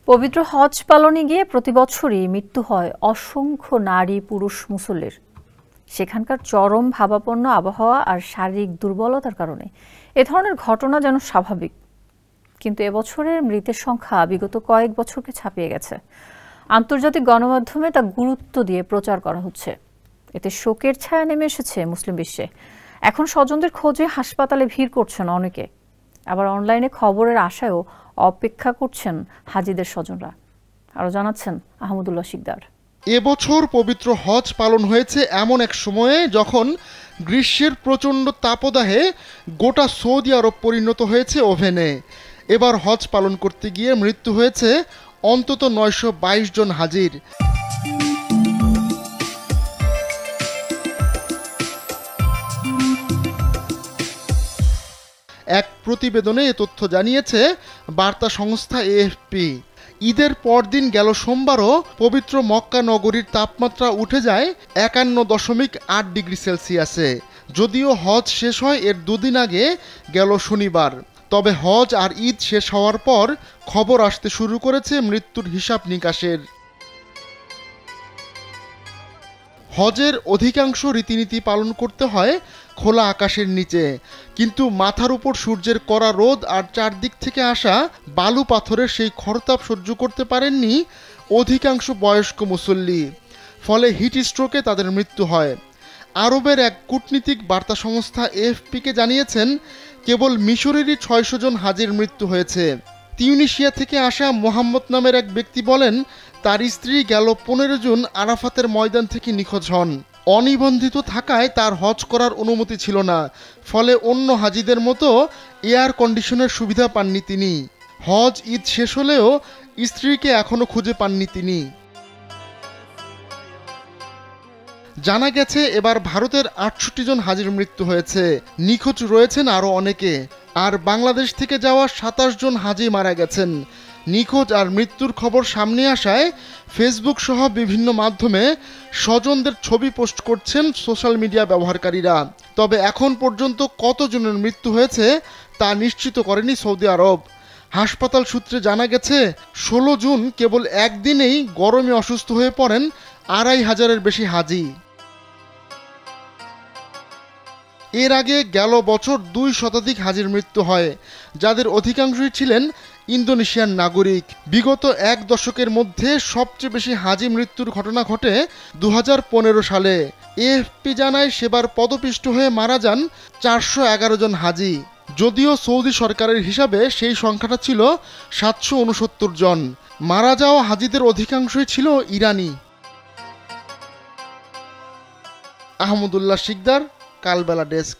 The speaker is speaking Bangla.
পবিত্র হজ পালনে গিয়ে প্রতিবছরই মৃত্যু হয় অসংখ্য নারী পুরুষ মুসল্লির। সেখানকার চরম ভাবাপন্ন আবহাওয়া আর শারীরিক দুর্বলতার কারণে এ ধরনের ঘটনা যেন স্বাভাবিক। কিন্তু এবছরের মৃতের সংখ্যা বিগত কয়েক বছরকে ছাপিয়ে গেছে। আন্তর্জাতিক গণমাধ্যমে তা গুরুত্ব দিয়ে প্রচার করা হচ্ছে। এতে শোকের ছায়া নেমে এসেছে মুসলিম বিশ্বে। এখন স্বজনদের খোঁজে হাসপাতালে ভিড় করছেন অনেকে, আবার অনলাইনে খবরের আশায়ও অপেক্ষা করছেন হাজিদের স্বজনরা। আরও জানাচ্ছেন আহমদুল্লাহ শিকদার। এবছর পবিত্র হজ পালন হয়েছে এমন এক সময়ে যখন গ্রীষ্মের প্রচণ্ড তাপদাহে গোটা সৌদি আরব পরিণত হয়েছে ওভেনে। এবার হজ পালন করতে গিয়ে মৃত্যু হয়েছে অন্তত 922 জন হাজির। এক প্রতিবেদনে এ তথ্য জানিয়েছে বার্তা সংস্থা এএফপি। ঈদের পরদিন গেল সোমবারও পবিত্র মক্কা নগরীর তাপমাত্রা উঠে যায় 51.8 ডিগ্রি সেলসিয়াসে। যদিও হজ শেষ হয় এর দুদিন আগে, গেল শনিবার। তবে হজ আর ঈদ শেষ হওয়ার পর খবর আসতে শুরু করেছে মৃত্যুর হিসাব নিকাশের। হজের অধিকাংশ রীতিনীতি পালন করতে হয় খোলা আকাশের নিচে, কিন্তু মাথার উপর সূর্যের কড়া রোদ আর চারদিক থেকে আসা বালু পাথরের সেই খরতাপ সহ্য করতে পারেননি অধিকাংশ বয়স্ক মুসল্লি। ফলে হিট স্ট্রোকে তাদের মৃত্যু হয়। আরবের এক কূটনীতিক বার্তা সংস্থা এএফপিকে জানিয়েছেন, কেবল মিশরেরই 600 জন হাজির মৃত্যু হয়েছে। তিউনিশিয়া থেকে আসা মোহাম্মদ নামের এক ব্যক্তি বলেন, তার স্ত্রী গেল 15 জুন আরাফাতের ময়দান থেকে নিখোঁজ হন। অনিবন্ধিত থাকায় তার হজ করার অনুমতি ছিল না, ফলে অন্য হাজিদের মতো এয়ার কন্ডিশনের সুবিধা পাননি তিনি। হজ ঈদ শেষ হলেও স্ত্রীকে এখনও খুঁজে পাননি তিনি। জানা গেছে এবার ভারতের 68 জন হাজির মৃত্যু হয়েছে। নিখোঁজ রয়েছেন আরও অনেকে। আর বাংলাদেশ থেকে যাওয়া 27 জন হাজি মারা গেছেন। নিখোঁজ আর মৃত্যুর খবর সামনে আসায় ফেসবুক সহ বিভিন্ন মাধ্যমে স্বজনদের ছবি পোস্ট করছেন সোশ্যাল মিডিয়া ব্যবহারকারীরা। তবে এখন পর্যন্ত কতজনের মৃত্যু হয়েছে তা নিশ্চিত করেনি সৌদি আরব। হাসপাতাল সূত্রে জানা গেছে 16 জুন কেবল একদিনেই গরমে অসুস্থ হয়ে পড়েন 2500-এর বেশি হাজি। এর আগে গেল বছর 2 শতাধিক হাজির মৃত্যু হয়, যাদের অধিকাংশই ছিলেন ইন্দোনেশিয়ান নাগরিক। বিগত এক দশকের মধ্যে সবচেয়ে বেশি হাজি মৃত্যুর ঘটনা ঘটে 2015 সালে। এএফপি জানায় সেবার পদপিষ্ট হয়ে মারা যান 411 জন হাজি। যদিও সৌদি সরকারের হিসাবে সেই সংখ্যাটা ছিল 769 জন। মারা যাওয়া হাজিদের অধিকাংশই ছিল ইরানি। আহমদুল্লাহ শিকদার, কালবেলা ডেস্ক।